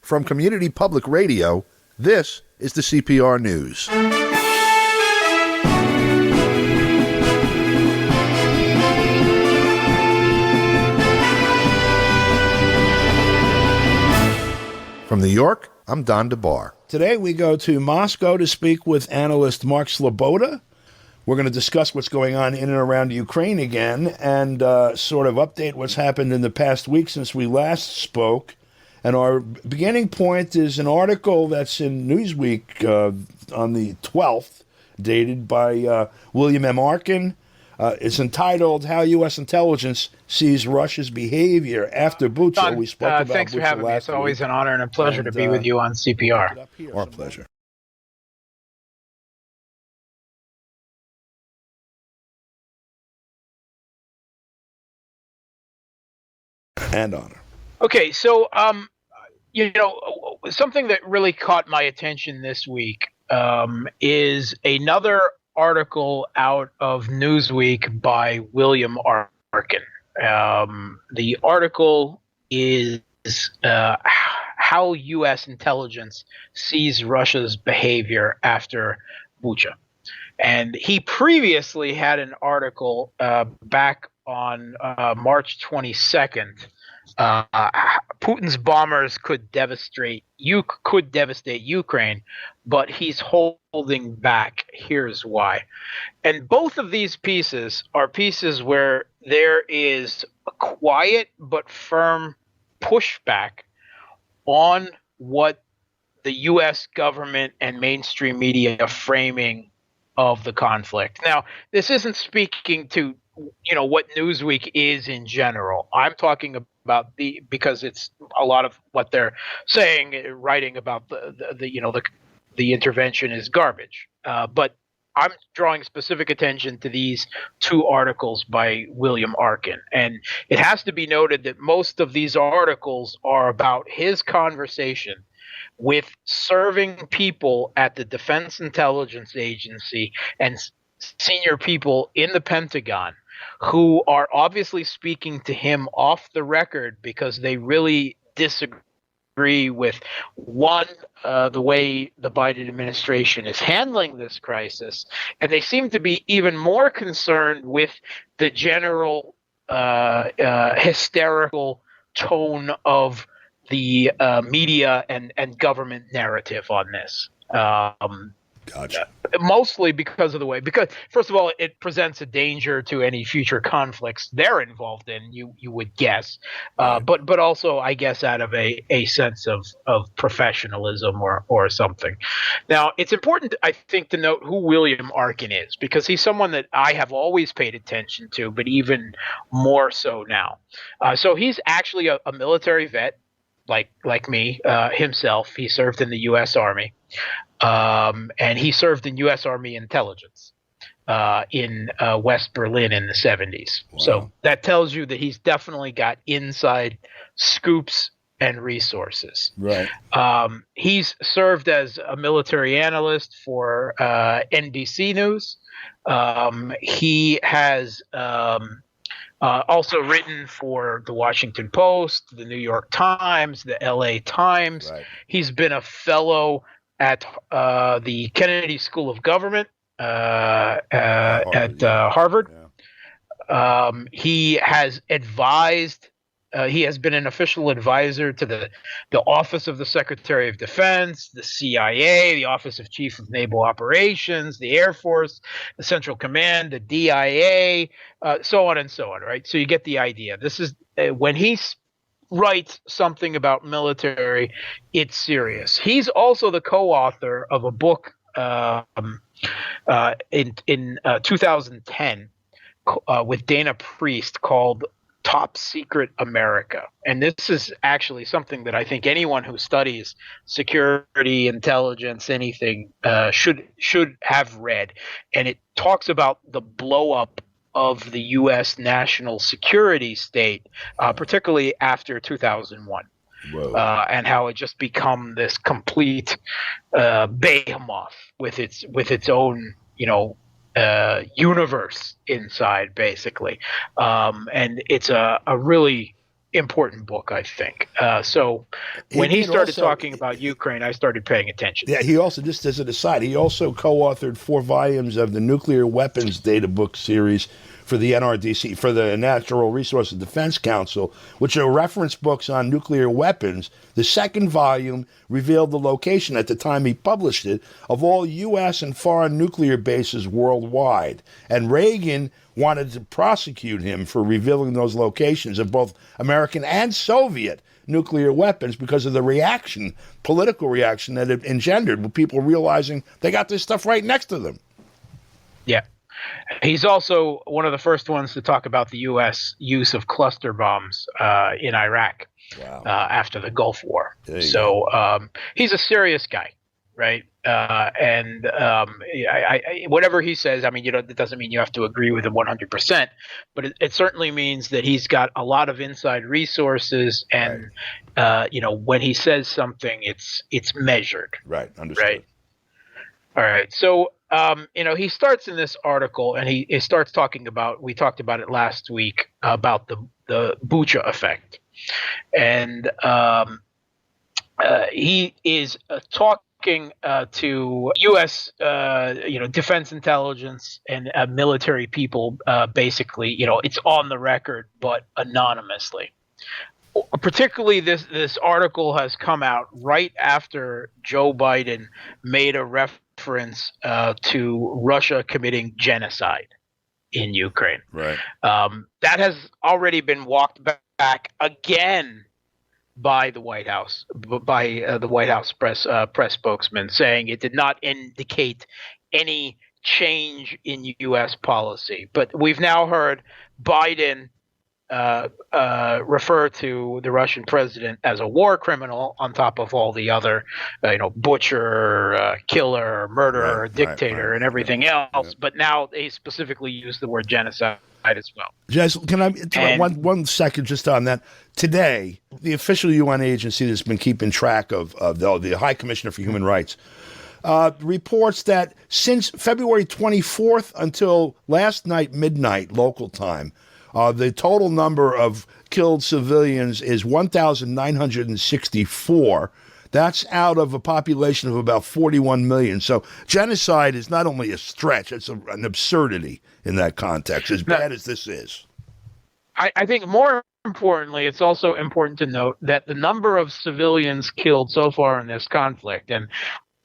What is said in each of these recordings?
From Community Public Radio, this is the CPR News. From New York, I'm Don DeBar. Today we go to Moscow to speak with analyst Mark Sloboda. We're going to discuss what's going on in and around Ukraine again and sort of update what's happened in the past week since we last spoke. And our beginning point is an article that's in Newsweek on the 12th, dated by William M. Arkin. It's entitled "How U.S. Intelligence Sees Russia's Behavior After Bucha." Don, we spoke about thanks Bucha for having me. It's always an honor and a pleasure to be with you on CPR. Our pleasure. And honor. Okay, so something that really caught my attention this week is another article out of Newsweek by William Arkin. The article is how U.S. intelligence sees Russia's behavior after Bucha. And he previously had an article back on March 22nd. Putin's bombers could devastate Ukraine, but he's holding back. Here's why. And both of these pieces are pieces where there is a quiet but firm pushback on what the U.S. government and mainstream media framing of the conflict. Now, this isn't speaking to what Newsweek is in general. I'm talking about because it's a lot of what they're saying, writing about the intervention is garbage. But I'm drawing specific attention to these two articles by William Arkin. And it has to be noted that most of these articles are about his conversation with serving people at the Defense Intelligence Agency and senior people in the Pentagon who are obviously speaking to him off the record because they really disagree with, one, the way the Biden administration is handling this crisis, and they seem to be even more concerned with the general hysterical tone of the media and government narrative on this. Gotcha. Mostly because of the way, because first of all, it presents a danger to any future conflicts they're involved in. You would guess, but also I guess out of a sense of professionalism or something. Now it's important, I think, to note who William Arkin is, because he's someone that I have always paid attention to, but even more so now. So he's actually a military vet, like me himself. He served in the U.S. Army. And he served in U.S. Army intelligence in West Berlin in the 70s. Wow. So that tells you that he's definitely got inside scoops and resources. Right. He's served as a military analyst for NBC News. He has also written for the Washington Post, the New York Times, the L.A. Times. Right. He's been a fellow at the Kennedy School of Government at Harvard. Yeah. He has advised. He has been an official advisor to the Office of the Secretary of Defense, the CIA, the Office of Chief of Naval Operations, the Air Force, the Central Command, the DIA, so on and so on. Right. So you get the idea. This is when he writes something about military, it's serious. He's also the co-author of a book in 2010 with Dana Priest called Top Secret America. And this is actually something that I think anyone who studies security, intelligence, anything should have read. And it talks about the blow up of the U.S. national security state, particularly after 2001. And how it just become this complete behemoth with its own, universe inside, basically. And it's a really important book, I think. So when he did started also- talking about Ukraine, I started paying attention. Yeah, he also, just as an aside, he also co-authored 4 volumes of the Nuclear Weapons Data Book series for the NRDC, for the Natural Resources Defense Council, which are reference books on nuclear weapons. The second volume revealed the location at the time he published it of all U.S. and foreign nuclear bases worldwide. And Reagan wanted to prosecute him for revealing those locations of both American and Soviet nuclear weapons because of the reaction, political reaction that it engendered with people realizing they got this stuff right next to them. Yeah. He's also one of the first ones to talk about the U.S. use of cluster bombs in Iraq after the Gulf War. So he's a serious guy, right? And whatever he says, I mean, that doesn't mean you have to agree with him 100%, but it certainly means that he's got a lot of inside resources, and when he says something, it's measured. Right. Understood. Right. All right. So, he starts in this article, and he starts talking about, we talked about it last week, about the Bucha effect. And he is talking to U.S. defense intelligence and military people. Basically, it's on the record, but anonymously. Particularly, this article has come out right after Joe Biden made a reference to Russia committing genocide in Ukraine. Right. That has already been walked back again by the White House, by the White House press spokesman, saying it did not indicate any change in U.S. policy. But we've now heard Biden refer to the Russian president as a war criminal on top of all the other, butcher, killer, murderer, dictator, and everything else. But now they specifically use the word genocide as well. Jess, can I one second just on that? Today, the official UN agency that's been keeping track of the High Commissioner for Human Rights reports that since February 24th until last night midnight local time, the total number of killed civilians is 1,964. That's out of a population of about 41 million. So genocide is not only a stretch, it's an absurdity in that context, as bad as this is. I think more importantly, it's also important to note that the number of civilians killed so far in this conflict, and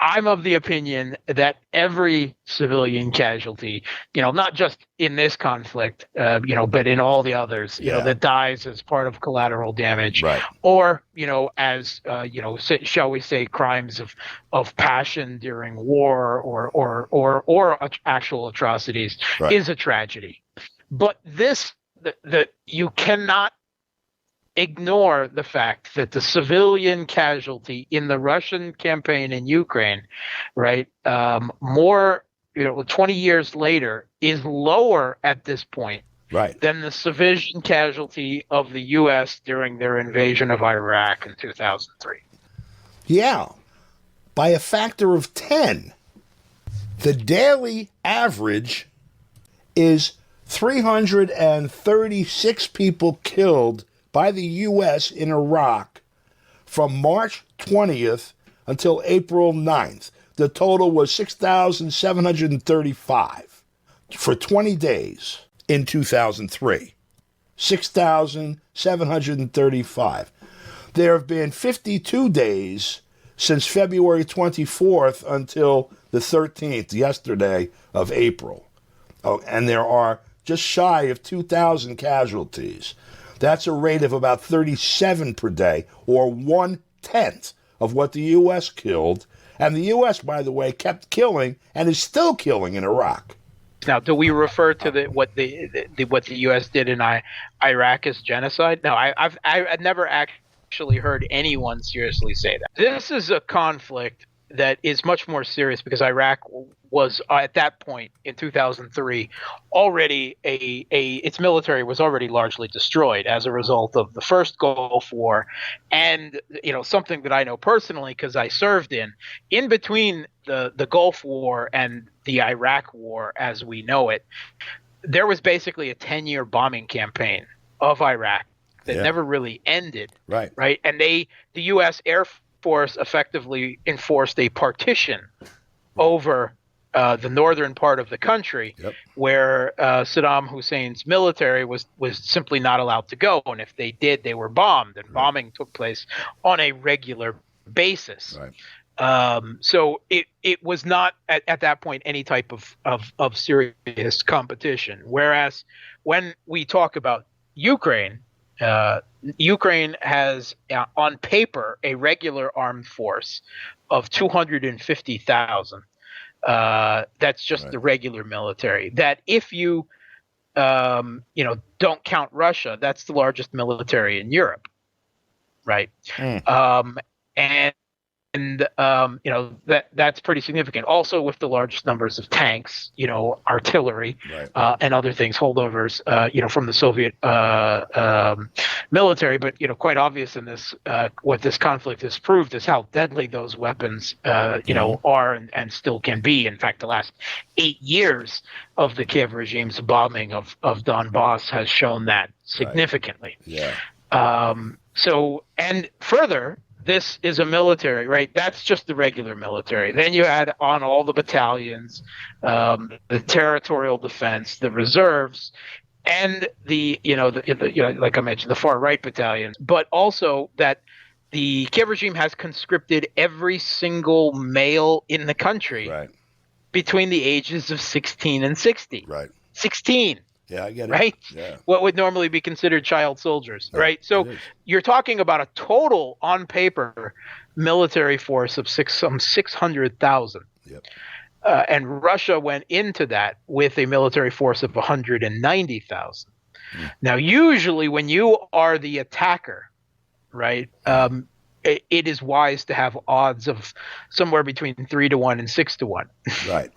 I'm of the opinion that every civilian casualty, not just in this conflict, but in all the others, that dies as part of collateral damage, or, as, shall we say, crimes of passion during war or actual atrocities is a tragedy. But that you cannot ignore the fact that the civilian casualty in the Russian campaign in Ukraine, 20 years later, is lower at this point than the civilian casualty of the U.S. during their invasion of Iraq in 2003. Yeah, by a factor of 10. The daily average is 336 people killed by the U.S. in Iraq from March 20th until April 9th. The total was 6,735 for 20 days in 2003. 6,735. There have been 52 days since February 24th until the 13th, yesterday, of April. And there are just shy of 2,000 casualties. That's a rate of about 37 per day, or 1/10 of what the U.S. killed. And the U.S., by the way, kept killing and is still killing in Iraq. Now, do we refer to what the U.S. did in Iraq as genocide? No, I've never actually heard anyone seriously say that. This is a conflict that is much more serious because Iraq was at that point in 2003 already its military was already largely destroyed as a result of the first Gulf War, and something that I know personally because I served in between the Gulf War and the Iraq War as we know it. There was basically a 10-year bombing campaign of Iraq that Yeah. never really ended. Right. Right. And the U.S. Air Force effectively enforced a partition over the northern part of the country, Yep. where Saddam Hussein's military was simply not allowed to go. And if they did, they were bombed. And bombing took place on a regular basis. Right. So it was not at that point any type of serious competition. Whereas when we talk about Ukraine, Ukraine has on paper a regular armed force of 250,000. That's just the regular military. That if you don't count Russia, that's the largest military in Europe, right? And that's pretty significant. Also, with the largest numbers of tanks, artillery, and other things, holdovers, from the Soviet military. But quite obvious in this, what this conflict has proved is how deadly those weapons, are and still can be. In fact, the last 8 years of the Kiev regime's bombing of Donbass has shown that significantly. Yeah. So, and further, this is a military, right? That's just the regular military. Then you add on all the battalions, the territorial defense, the reserves, and the like I mentioned, the far right battalions. But also that the Kiev regime has conscripted every single male in the country between the ages of 16 and 60. Right. 16. Yeah, I get it. Right? Yeah. What would normally be considered child soldiers, right? So you're talking about a total, on paper, military force of some 600,000. Yep. And Russia went into that with a military force of 190,000. Now, usually when you are the attacker, right, it is wise to have odds of somewhere between 3-1 and 6-1. Right.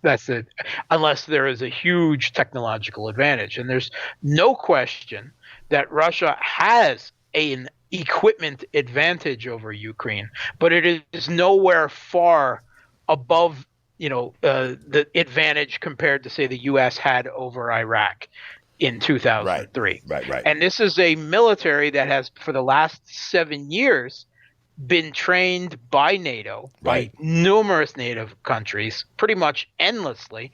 That's it. Unless there is a huge technological advantage, and there's no question that Russia has an equipment advantage over Ukraine, but it is nowhere far above the advantage compared to, say, the U.S. had over Iraq in 2003. Right. And this is a military that has, for the last 7 years, been trained by NATO, by numerous NATO countries, pretty much endlessly,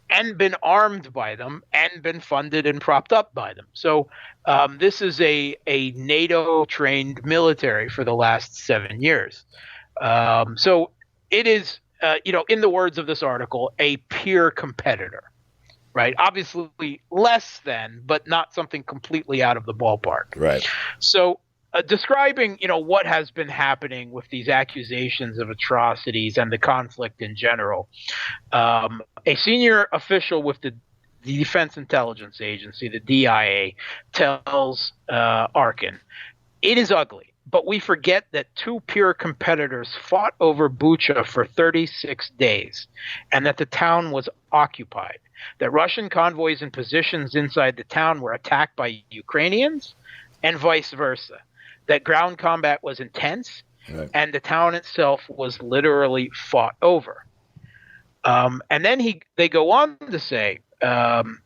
and been armed by them and been funded and propped up by them. So this is a NATO-trained military for the last 7 years. So it is, in the words of this article, a peer competitor. Right, obviously less than, but not something completely out of the ballpark. Right. So, describing what has been happening with these accusations of atrocities and the conflict in general, a senior official with the Defense Intelligence Agency, the DIA, tells Arkin, "It is ugly, but we forget that two peer competitors fought over Bucha for 36 days, and that the town was occupied. That Russian convoys and positions inside the town were attacked by Ukrainians, and vice versa. That ground combat was intense, and the town itself was literally fought over." And then they go on to say, "I'm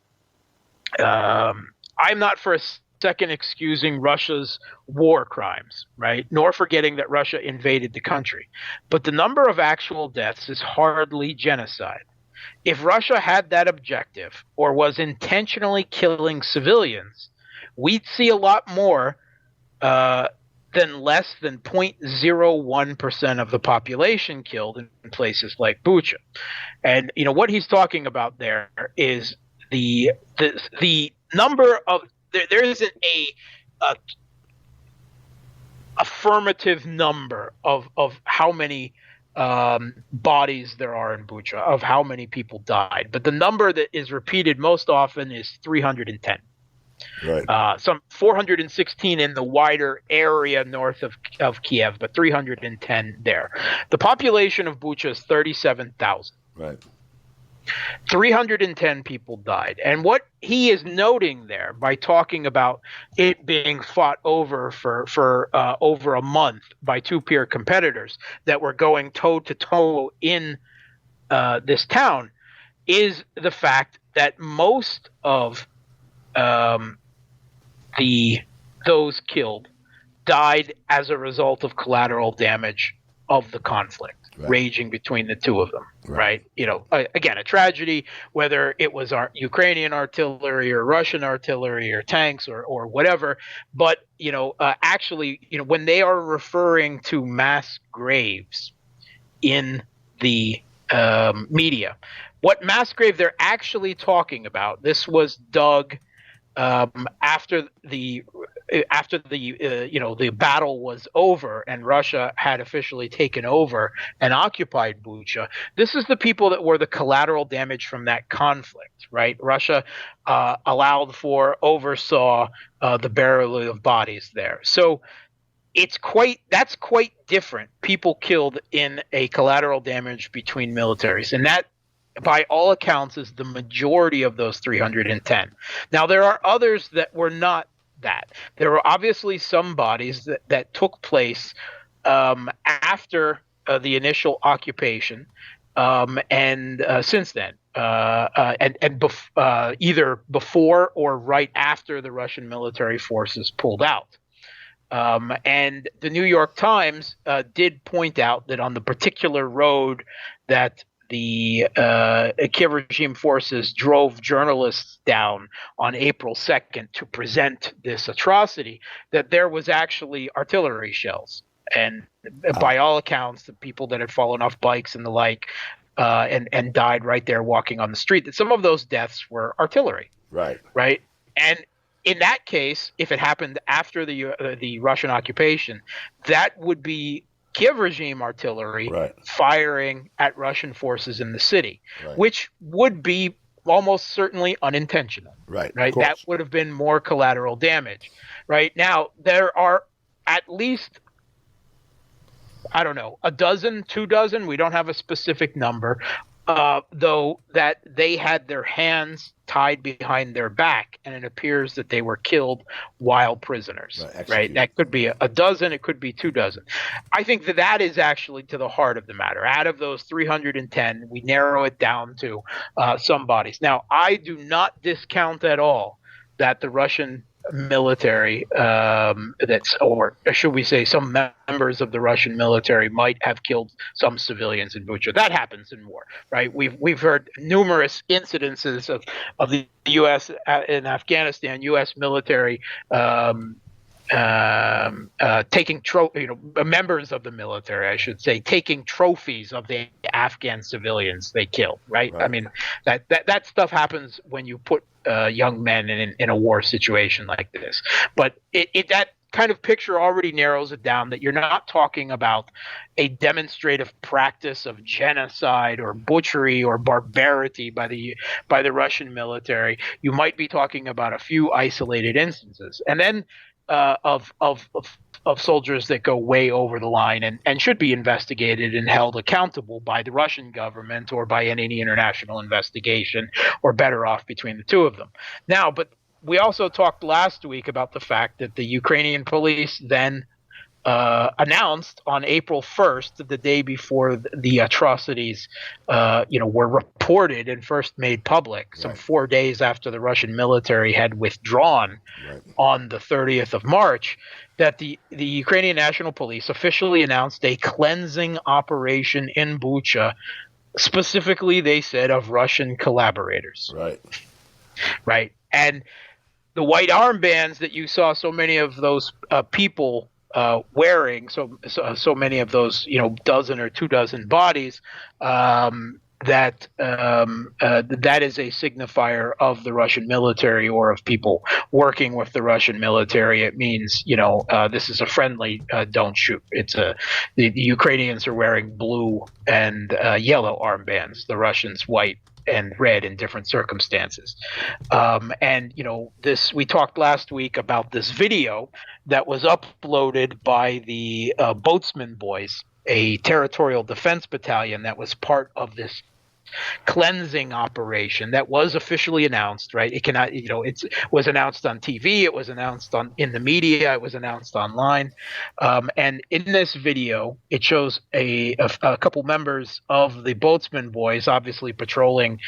not for a second excusing Russia's war crimes, right? Nor forgetting that Russia invaded the country. But the number of actual deaths is hardly genocide. If Russia had that objective or was intentionally killing civilians, we'd see a lot more than less than 0.01% of the population killed in places like Bucha." And what he's talking about there is the number of there isn't a affirmative number of how many bodies there are in Bucha, of how many people died, but the number that is repeated most often is 310. Right. Some 416 in the wider area north of Kiev, but 310 there. The population of Bucha is 37,000. Right. 310 people died. And what he is noting there by talking about it being fought over for over a month by two peer competitors that were going toe to toe in this town is the fact that most of those killed died as a result of collateral damage of the conflict raging between the two of them, right? Again, a tragedy, whether it was our Ukrainian artillery or Russian artillery or tanks or whatever. But, actually, when they are referring to mass graves in the media, what mass grave they're actually talking about, this was dug after the battle was over and Russia had officially taken over and occupied Bucha. This is the people that were the collateral damage from that conflict, right? Russia oversaw the burial of bodies there. So that's quite different. People killed in a collateral damage between militaries, and that, by all accounts, is the majority of those 310. Now, there are others that were not that. There were obviously some bodies that took place after the initial occupation and since then, either before or right after the Russian military forces pulled out. And the New York Times did point out that on the particular road that the Kiev regime forces drove journalists down on April 2nd to present this atrocity, that there was actually artillery shells. And by all accounts, the people that had fallen off bikes and the like and died right there walking on the street, that some of those deaths were artillery. Right. And in that case, if it happened after the Russian occupation, that would be Kiev regime artillery firing at Russian forces in the city, which would be almost certainly unintentional. Right. That would have been more collateral damage. Right. Now, there are at least, I don't know, a dozen, 2 dozen, we don't have a specific number, though, that they had their hands tied behind their back, and it appears that they were killed while prisoners. Right? That could be a dozen, it could be 2 dozen. I think that is actually to the heart of the matter. Out of those 310, we narrow it down to some bodies. Now, I do not discount at all that the Russian military, or should we say some members of the Russian military might have killed some civilians in Bucha. That happens in war, right? We've heard numerous incidences of the U.S. in Afghanistan, U.S. military taking members of the military, I should say, taking trophies of the Afghan civilians they killed, right? I mean, that stuff happens when you put young men in a war situation like this. But that kind of picture already narrows it down, that you're not talking about a demonstrative practice of genocide or butchery or barbarity by the Russian military. You might be talking about a few isolated instances, and then of soldiers that go way over the line and should be investigated and held accountable by the Russian government or by any international investigation, or better off between the two of them. Now, but we also talked last week about the fact that the Ukrainian police then announced on April 1st, the day before the atrocities were reported and first made public, some 4 days after the Russian military had withdrawn on the 30th of March, that the Ukrainian National Police officially announced a cleansing operation in Bucha, specifically, they said, of Russian collaborators. Right. And the white armbands that you saw so many of those people wearing, so many of those, dozen or 2 dozen bodies, that is a signifier of the Russian military or of people working with the Russian military. It means, this is a friendly, don't shoot. The Ukrainians are wearing blue and yellow armbands, the Russians white and red in different circumstances. And we talked last week about this video that was uploaded by the Boatsman Boys, a territorial defense battalion that was part of this cleansing operation that was officially announced, right? It cannot, it was announced on TV, it was announced in the media, it was announced online, and in this video, it shows a couple members of the boatsmen boys, obviously patrolling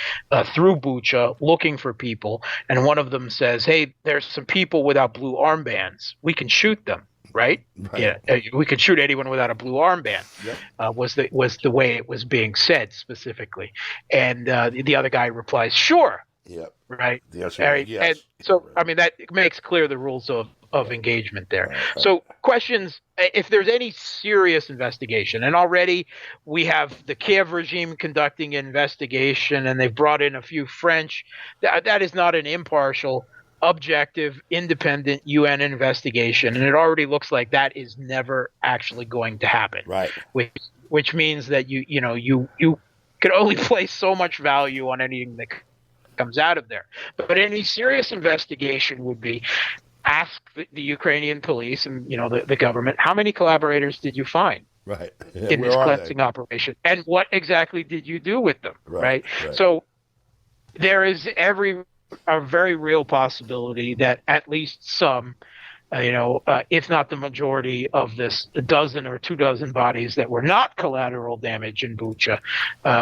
through Bucha, looking for people, and one of them says, "Hey, there's some people without blue armbands. We can shoot them." Right? Yeah, we could shoot anyone without a blue armband. Yep. Was the way it was being said specifically, and the other guy replies, "Sure." Yep. Right. Yes. And so, I mean, that makes clear the rules of engagement there. Right. So, questions: if there's any serious investigation, and already we have the Kiev regime conducting an investigation, and they've brought in a few French. That is not an impartial, objective, independent UN investigation, and it already looks like that is never actually going to happen. Right. Which means that you can only place so much value on anything that comes out of there. But any serious investigation would be ask the Ukrainian police and the government, how many collaborators did you find? Right. In this cleansing operation, and what exactly did you do with them? Right. So there is a very real possibility that at least some, if not the majority of this dozen or 24 bodies that were not collateral damage in Bucha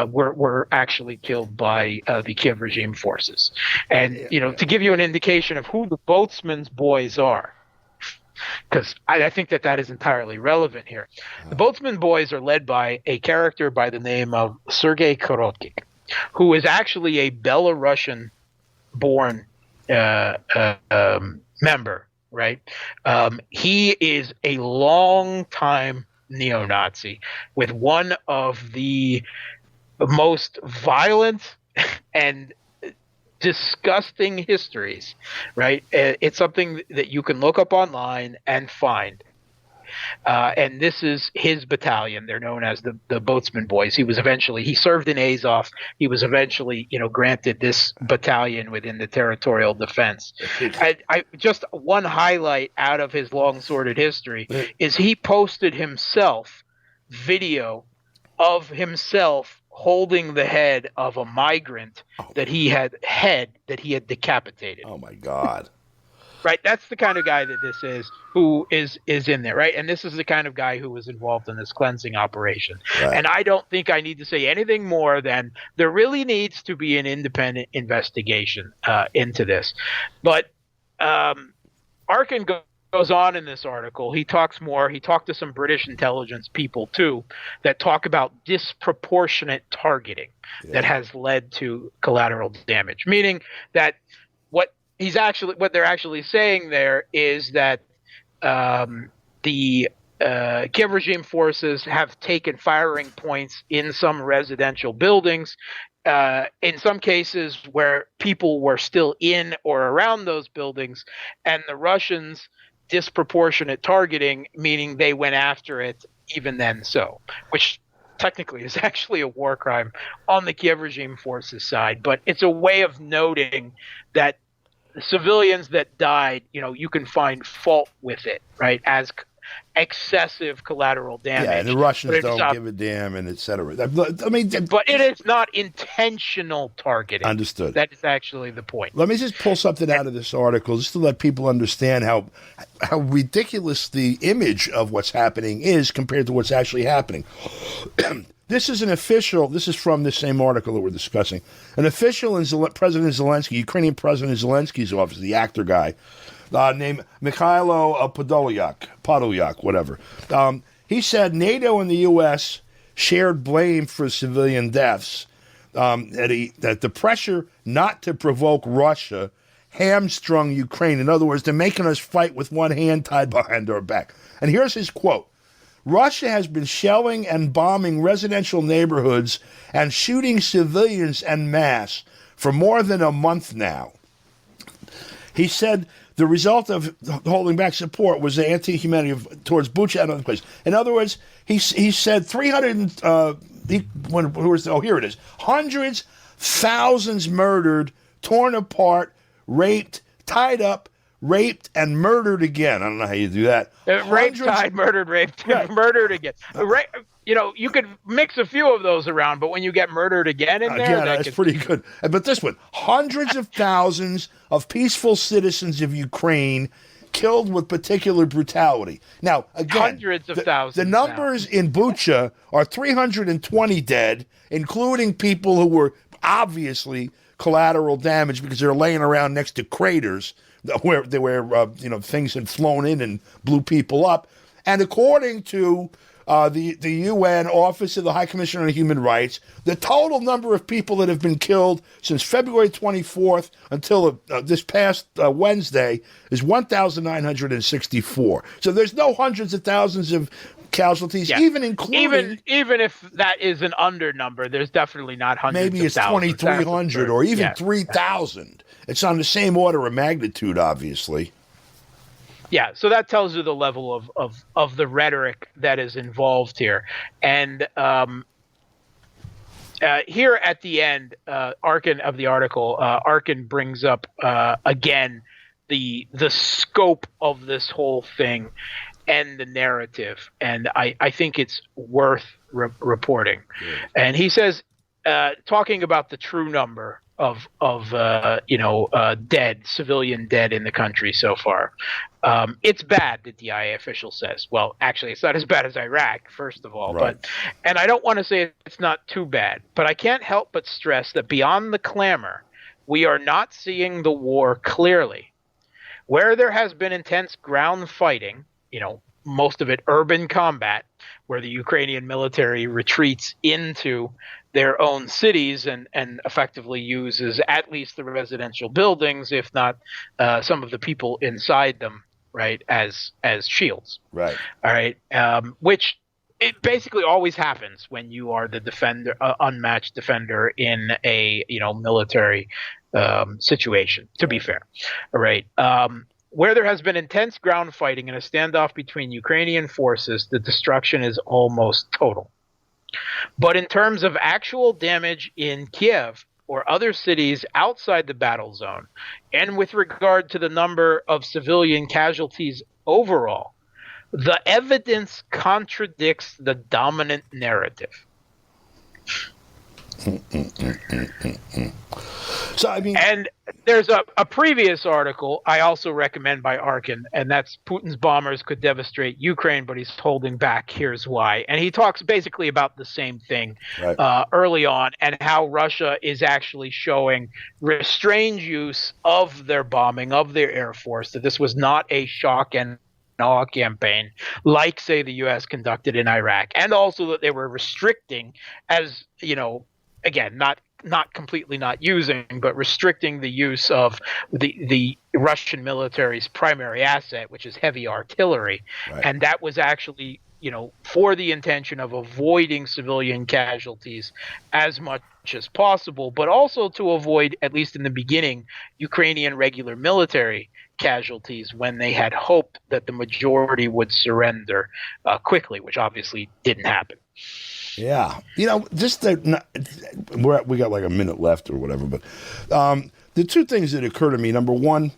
were actually killed by the Kiev regime forces. And, to give you an indication of who the boatsmen's boys are, because I think that is entirely relevant here. The boatsmen boys are led by a character by the name of Sergei Korotkik, who is actually a Belarusian born member, right? He is a long-time neo-Nazi with one of the most violent and disgusting histories, right? It's something that you can look up online and find. And this is his battalion. They're known as the Boatsmen Boys. He served in Azov. He was eventually, granted this battalion within the territorial defense. I just one highlight out of his long sordid history is he posted himself video of himself holding the head of a migrant that he had decapitated. Oh my God. Right, that's the kind of guy that this is, who is in there, right? And this is the kind of guy who was involved in this cleansing operation. Right. And I don't think I need to say anything more than there really needs to be an independent investigation into this. But Arkin goes on in this article. He talks more. He talked to some British intelligence people too that talk about disproportionate targeting that has led to collateral damage, meaning that what they're actually saying there is that the Kiev regime forces have taken firing points in some residential buildings, in some cases where people were still in or around those buildings, and the Russians disproportionate targeting, meaning they went after it even then, which technically is actually a war crime on the Kiev regime forces side, but it's a way of noting that civilians that died, you can find fault with it, right, as excessive collateral damage. Yeah, and the Russians don't give a damn, and et cetera. I mean, but it is not intentional targeting. Understood. That is actually the point. Let me just pull something out of this article, just to let people understand how ridiculous the image of what's happening is compared to what's actually happening. This is from the same article that we're discussing. An official in President Zelensky, Ukrainian President Zelensky's office, the actor guy, named Mikhailo Podolyak, whatever. He said NATO and the U.S. shared blame for civilian deaths, that the pressure not to provoke Russia hamstrung Ukraine. In other words, they're making us fight with one hand tied behind our back. And here's his quote. Russia has been shelling and bombing residential neighborhoods and shooting civilians en masse for more than a month now. He said the result of holding back support was the anti-humanity towards Bucha and other places. In other words, he said 300, here it is, hundreds, thousands murdered, torn apart, raped, tied up, raped, and murdered again. I don't know how you do that. Raped, died, murdered, raped, Right. murdered again. You could mix a few of those around, but when you get murdered again in there, that's pretty good. But this one, hundreds of thousands of peaceful citizens of Ukraine killed with particular brutality. Now, again, hundreds of thousands. The numbers in Bucha are 320 dead, including people who were obviously collateral damage because they're laying around next to craters where things had flown in and blew people up. And according to the UN Office of the High Commissioner on Human Rights, the total number of people that have been killed since February 24th until this past Wednesday is 1,964. So there's no hundreds of thousands of casualties, even including... Even if that is an under number, there's definitely not hundreds maybe of thousands. Maybe it's 2,300 or even 3,000. It's on the same order of magnitude, obviously. Yeah, so that tells you the level of the rhetoric that is involved here. And here at the end, Arkin of the article, Arkin brings up again the scope of this whole thing and the narrative. And I think it's worth reporting. Yeah. And he says, talking about the true number of dead, civilian dead in the country so far. It's bad, the DIA official says. Well, actually, it's not as bad as Iraq, first of all. Right. And I don't want to say it's not too bad, but I can't help but stress that beyond the clamor, we are not seeing the war clearly. Where there has been intense ground fighting, most of it urban combat, where the Ukrainian military retreats into their own cities and effectively uses at least the residential buildings, if not some of the people inside them, right, as shields. Right. All right. Which it basically always happens when you are the defender, unmatched defender in a military situation. To be fair, all right. Where there has been intense ground fighting and a standoff between Ukrainian forces, the destruction is almost total. But in terms of actual damage in Kiev or other cities outside the battle zone, and with regard to the number of civilian casualties overall, the evidence contradicts the dominant narrative. So and there's a previous article I also recommend by Arkin, and that's Putin's bombers could devastate Ukraine, but he's holding back. Here's why. And he talks basically about the same thing early on, and how Russia is actually showing restrained use of their bombing, of their air force, that this was not a shock and awe campaign like, say, the U.S. conducted in Iraq, and also that they were restricting, as again, not completely not using, but restricting the use of the Russian military's primary asset, which is heavy artillery. Right. And that was actually, for the intention of avoiding civilian casualties as much as possible, but also to avoid, at least in the beginning, Ukrainian regular military casualties when they had hoped that the majority would surrender quickly, which obviously didn't happen. Yeah. We got like a minute left or whatever, but the two things that occur to me, number one,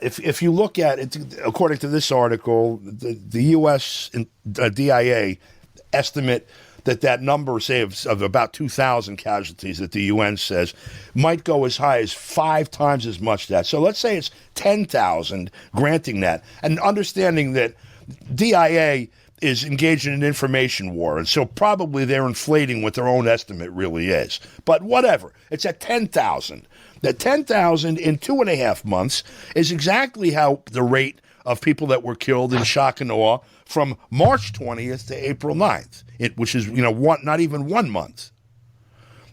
if you look at it, according to this article, the U.S. DIA estimate that number, say, of about 2,000 casualties that the UN says might go as high as 5 times as much that. So let's say it's 10,000, granting that, and understanding that DIA is engaged in an information war, and so probably they're inflating what their own estimate really is. But whatever, it's at 10,000. That 10,000 in 2.5 months is exactly how the rate of people that were killed in shock and awe from March 20th to April 9th, which is not even 1 month.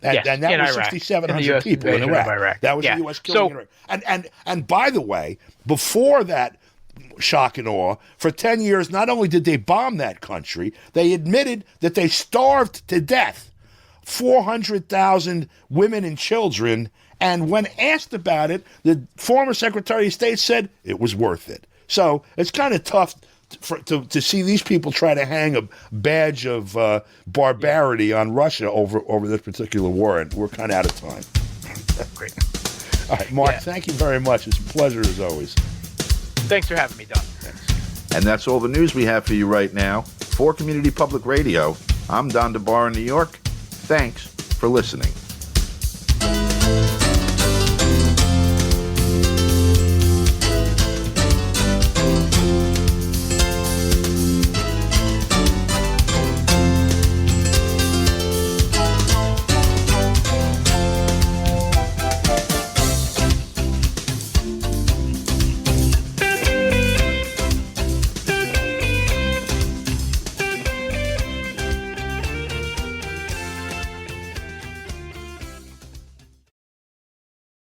And that was 6,700 people in Iraq. That was the U.S. killing in Iraq. And by the way, before that shock and awe, for 10 years, not only did they bomb that country, they admitted that they starved to death 400,000 women and children. And when asked about it, the former Secretary of State said it was worth it. So it's kind of tough to see these people try to hang a badge of barbarity on Russia over this particular war, and we're kind of out of time. Great. All right, Mark, Yeah. thank you very much. It's a pleasure as always. Thanks for having me, Don. And that's all the news we have for you right now. For Community Public Radio, I'm Don DeBar in New York. Thanks for listening.